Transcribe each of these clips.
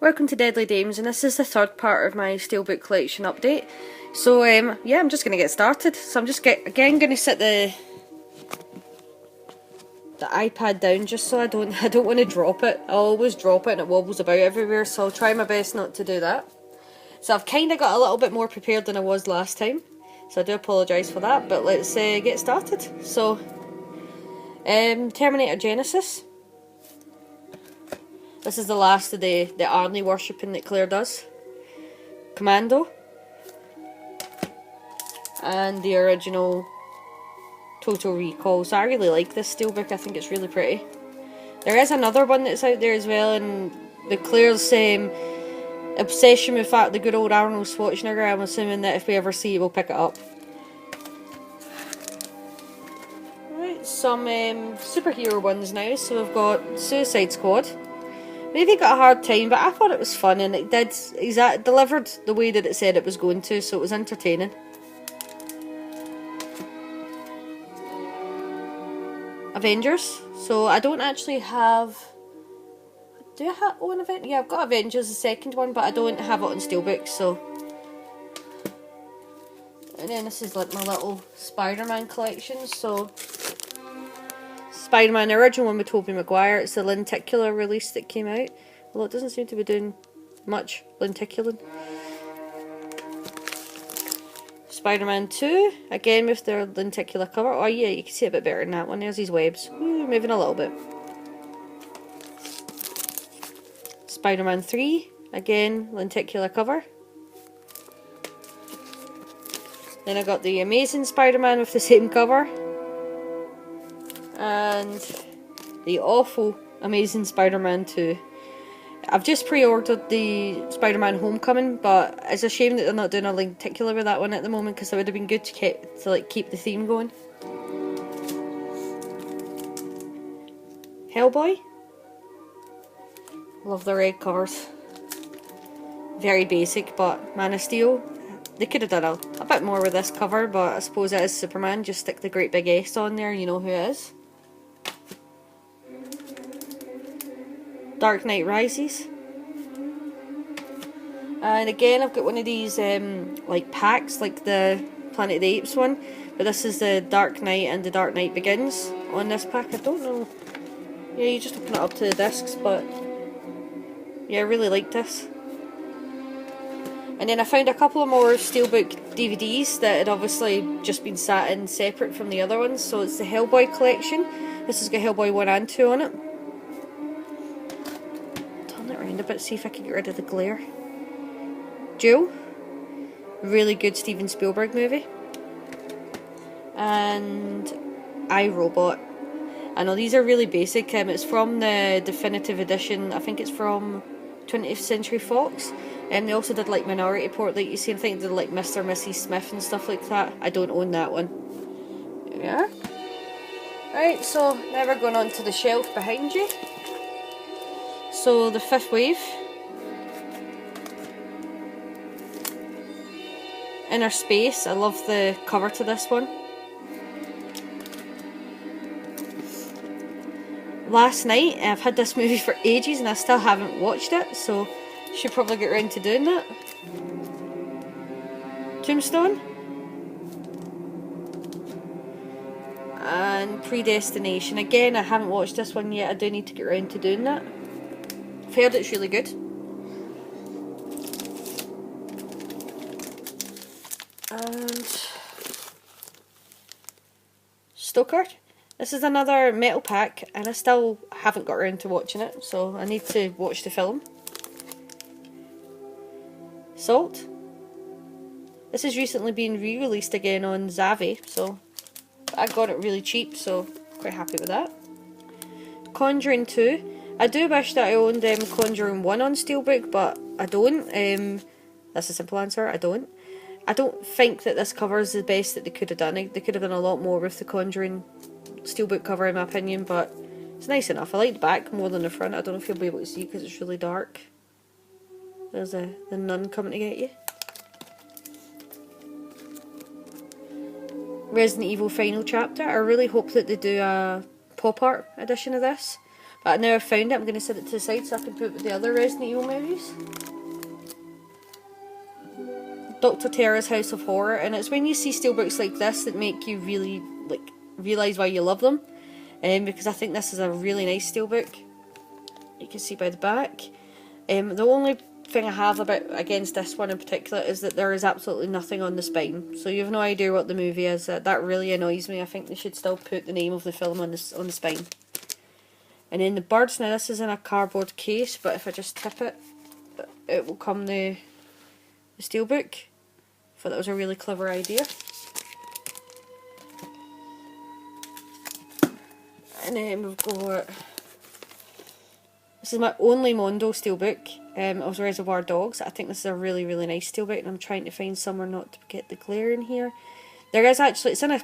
Welcome to Deadly Dames, and this is the third part of my steelbook collection update. So yeah, I'm just going to get started. So I'm just again going to set the iPad down just so I don't want to drop it. I always drop it and it wobbles about everywhere, so I'll try my best not to do that. So I've kind of got a little bit more prepared than I was last time, so I do apologise for that, but let's get started. So Terminator Genesis. This is the last of the Arnie worshipping that Claire does. Commando. And the original Total Recall. So I really like this steelbook, I think it's really pretty. There is another one that's out there as well, and the Claire's obsession with the good old Arnold Schwarzenegger. I'm assuming that if we ever see it, we'll pick it up. Right, some superhero ones now. So we've got Suicide Squad. Maybe got a hard time, but I thought it was fun, and it delivered the way that it said it was going to, so it was entertaining. Avengers. So I don't actually have... Do I own Avengers? Yeah, I've got Avengers, the second one, but I don't have it on steelbook, so... And then this is like my little Spider-Man collection, so... Spider-Man, the original one with Tobey Maguire, it's the lenticular release that came out. Although it doesn't seem to be doing much lenticular. Spider-Man 2, again with their lenticular cover. Oh yeah, you can see it a bit better than that one. There's these webs. Ooh, moving a little bit. Spider-Man 3, again, lenticular cover. Then I got the Amazing Spider-Man with the same cover. And the awful Amazing Spider-Man 2. I've just pre-ordered the Spider-Man Homecoming, but it's a shame that they're not doing a lenticular with that one at the moment, because it would have been good to keep the theme going. Hellboy. Love the red covers. Very basic, but Man of Steel. They could have done a bit more with this cover, but I suppose it is Superman. Just stick the great big S on there, you know who it is. Dark Knight Rises. And again, I've got one of these like packs, like the Planet of the Apes one, but this is the Dark Knight and the Dark Knight Begins on this pack. I don't know. Yeah, you just open it up to the discs, but yeah, I really like this. And then I found a couple of more steelbook DVDs that had obviously just been sat in separate from the other ones. So it's the Hellboy collection. This has got Hellboy 1 and 2 on it. Turn it around a bit, see if I can get rid of the glare. Duel. Really good Steven Spielberg movie. And iRobot. I know these are really basic. It's from the definitive edition. I think it's from 20th Century Fox. And they also did like Minority Report, like you see, I think they did like Mr. and Mrs. Smith and stuff like that. I don't own that one. There we are. Right, so now we're going on to the shelf behind you. So the Fifth Wave. Inner Space. I love the cover to this one. Last Night. I've had this movie for ages and I still haven't watched it, so should probably get around to doing that. Tombstone. And Predestination. Again, I haven't watched this one yet. I do need to get around to doing that. I've heard it's really good. And Stoker. This is another metal pack, and I still haven't got around to watching it, so I need to watch the film. Salt. This has recently been re-released again on Zavi, so I got it really cheap, so quite happy with that. Conjuring 2. I do wish that I owned Conjuring 1 on steelbook, but I don't. That's a simple answer, I don't. I don't think that this cover is the best that they could have done. They could have done a lot more with the Conjuring steelbook cover in my opinion, but it's nice enough. I like the back more than the front. I don't know if you'll be able to see because it's really dark. There's the nun coming to get you. Resident Evil Final Chapter. I really hope that they do a pop art edition of this. But now I've found it, I'm going to set it to the side so I can put it with the other Resident Evil movies. Dr. Terra's House of Horror, and it's when you see steelbooks like this that make you really like realise why you love them. Because I think this is a really nice steelbook. You can see by the back. The only thing I have against this one in particular is that there is absolutely nothing on the spine, so you have no idea what the movie is. That really annoys me. I think they should still put the name of the film on the spine. And then the birds, now this is in a cardboard case, but if I just tip it, it will come the steelbook. I thought that was a really clever idea. And then we've got, this is my only Mondo steelbook of Reservoir Dogs. I think this is a really, really nice steelbook, and I'm trying to find somewhere not to get the glare in here. There is actually, it's in a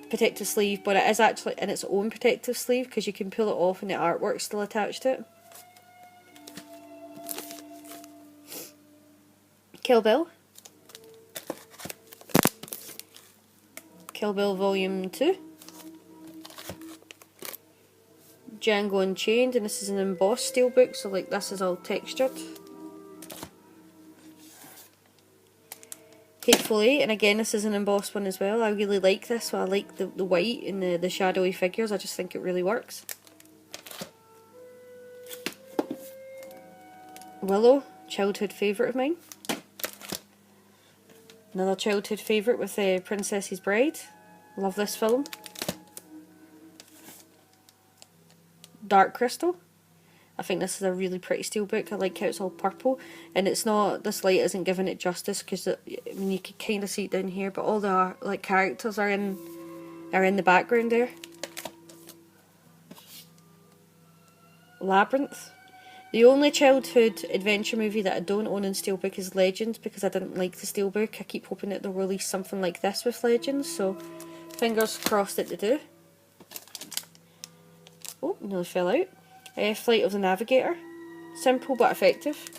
protective sleeve, but it is actually in its own protective sleeve because you can pull it off and the artwork's still attached to it. Kill Bill. Kill Bill Volume 2. Django Unchained, and this is an embossed steelbook, so like this is all textured. Hateful Eight, and again this is an embossed one as well. I really like this, so I like the white and the shadowy figures. I just think it really works. Willow, childhood favourite of mine. Another childhood favourite with Princess's Bride. Love this film. Dark Crystal. I think this is a really pretty steelbook. I like how it's all purple, and it's not, this light isn't giving it justice because I mean, you can kind of see it down here, but all the like characters are in the background there. Labyrinth. The only childhood adventure movie that I don't own in steelbook is Legends, because I didn't like the steelbook. I keep hoping that they'll release something like this with Legends, so fingers crossed that they do. Oh, nearly fell out. Flight of the Navigator. Simple but effective.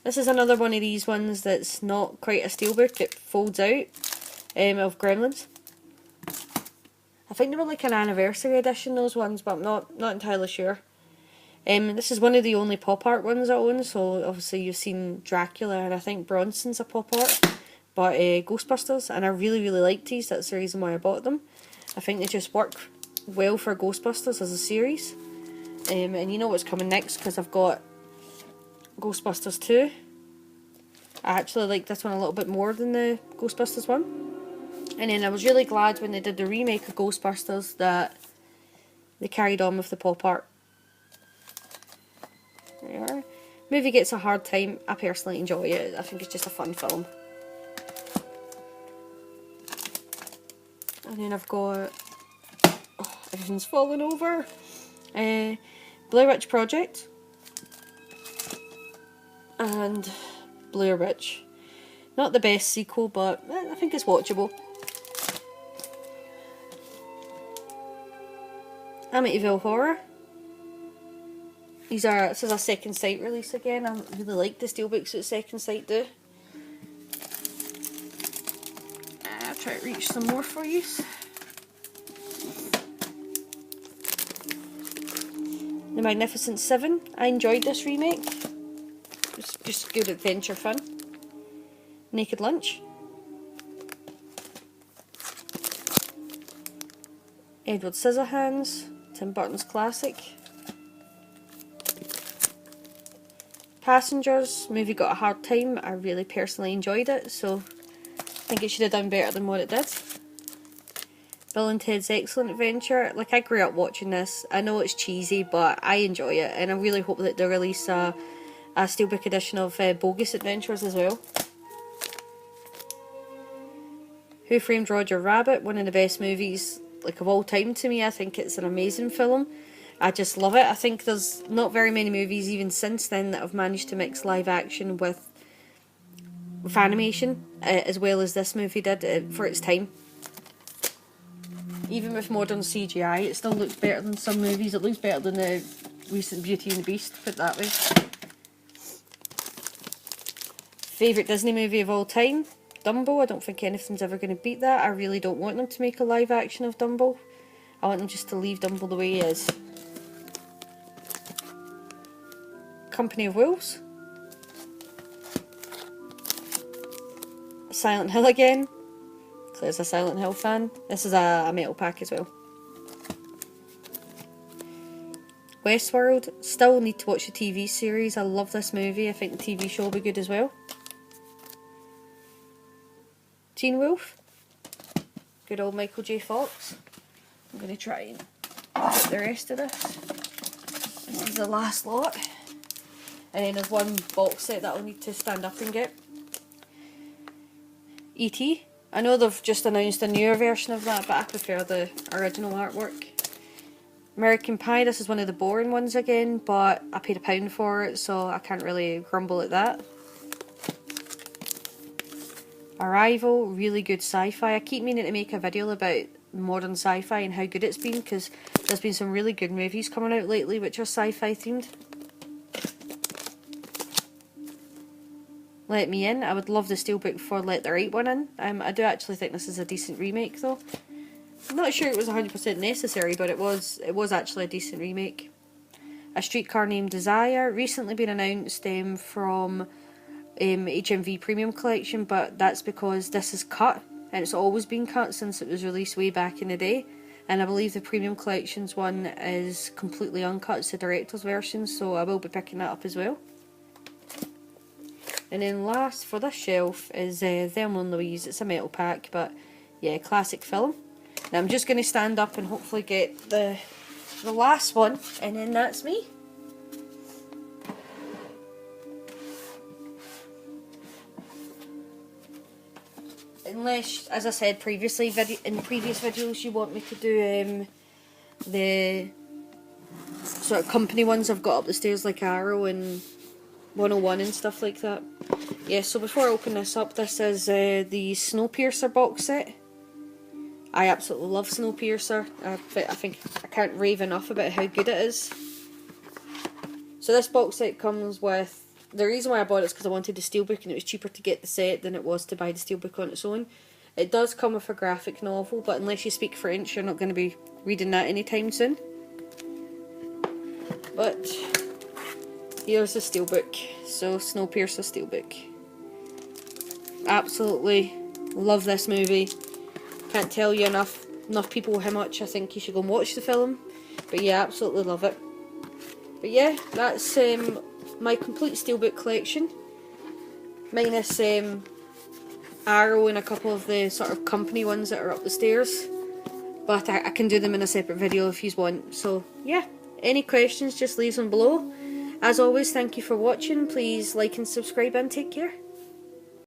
This is another one of these ones that's not quite a steelbook, it folds out, of Gremlins. I think they were like an anniversary edition, those ones, but I'm not entirely sure. This is one of the only pop art ones I own, so obviously you've seen Dracula, and I think Bronson's a pop art, but Ghostbusters, and I really, really liked these. That's the reason why I bought them. I think they just work well for Ghostbusters as a series. And you know what's coming next, because I've got Ghostbusters 2. I actually like this one a little bit more than the Ghostbusters one. And then I was really glad when they did the remake of Ghostbusters that they carried on with the pop art. There you are. Movie gets a hard time. I personally enjoy it. I think it's just a fun film. And then I've got, oh, everything's falling over. Blair Witch Project and Blair Witch. Not the best sequel, but I think it's watchable. Amityville Horror. This is a Second Sight release again. I really like the steelbooks that Second Sight do. I'll try to reach some more for you. The Magnificent Seven. I enjoyed this remake. It's just good adventure fun. Naked Lunch. Edward Scissorhands. Tim Burton's classic. Passengers. Movie got a hard time. I really personally enjoyed it, so I think it should have done better than what it did. Bill and Ted's Excellent Adventure. Like, I grew up watching this. I know it's cheesy, but I enjoy it, and I really hope that they release a steelbook edition of Bogus Adventures as well. Who Framed Roger Rabbit? One of the best movies like of all time to me. I think it's an amazing film. I just love it. I think there's not very many movies even since then that have managed to mix live action with animation as well as this movie did for its time. Even with modern CGI, it still looks better than some movies. It looks better than the recent Beauty and the Beast, put it that way. Favourite Disney movie of all time? Dumbo. I don't think anything's ever going to beat that. I really don't want them to make a live action of Dumbo. I want them just to leave Dumbo the way he is. Company of Wolves. Silent Hill again. Claire's a Silent Hill fan. This is a metal pack as well. Westworld. Still need to watch the TV series. I love this movie. I think the TV show will be good as well. Teen Wolf. Good old Michael J. Fox. I'm going to try and get the rest of this. This is the last lot. And then there's one box set that I'll need to stand up and get. E.T. I know they've just announced a newer version of that, but I prefer the original artwork. American Pie, this is one of the boring ones again, but I paid £1 for it, so I can't really grumble at that. Arrival, really good sci-fi. I keep meaning to make a video about modern sci-fi and how good it's been, because there's been some really good movies coming out lately which are sci-fi themed. Let Me In. I would love the steelbook for Let the Right One In. I do actually think this is a decent remake though. I'm not sure it was 100% necessary, but it was actually a decent remake. A Streetcar Named Desire, recently been announced from HMV Premium Collection, but that's because this is cut, and it's always been cut since it was released way back in the day. And I believe the Premium Collections one is completely uncut, it's the director's version, so I will be picking that up as well. And then last for this shelf is Thelma and Louise. It's a metal pack, but yeah, classic film. Now I'm just going to stand up and hopefully get the last one, and then that's me. Unless, as I said previously, in previous videos, you want me to do the sort of company ones I've got up the stairs, like Arrow and 101 and stuff like that. Yeah, so before I open this up, this is the Snowpiercer box set. I absolutely love Snowpiercer. I think I can't rave enough about how good it is. So this box set comes with, the reason why I bought it is because I wanted the steelbook and it was cheaper to get the set than it was to buy the steelbook on its own. It does come with a graphic novel, but unless you speak French, you're not going to be reading that anytime soon. But here's the steelbook. So Snowpiercer steelbook. Absolutely love this movie. Can't tell you enough people how much I think you should go and watch the film. But yeah, absolutely love it. But yeah, that's my complete steelbook collection. Minus Arrow and a couple of the sort of company ones that are up the stairs. But I can do them in a separate video if you want. So yeah, any questions, just leave them below. As always, thank you for watching. Please like and subscribe and take care.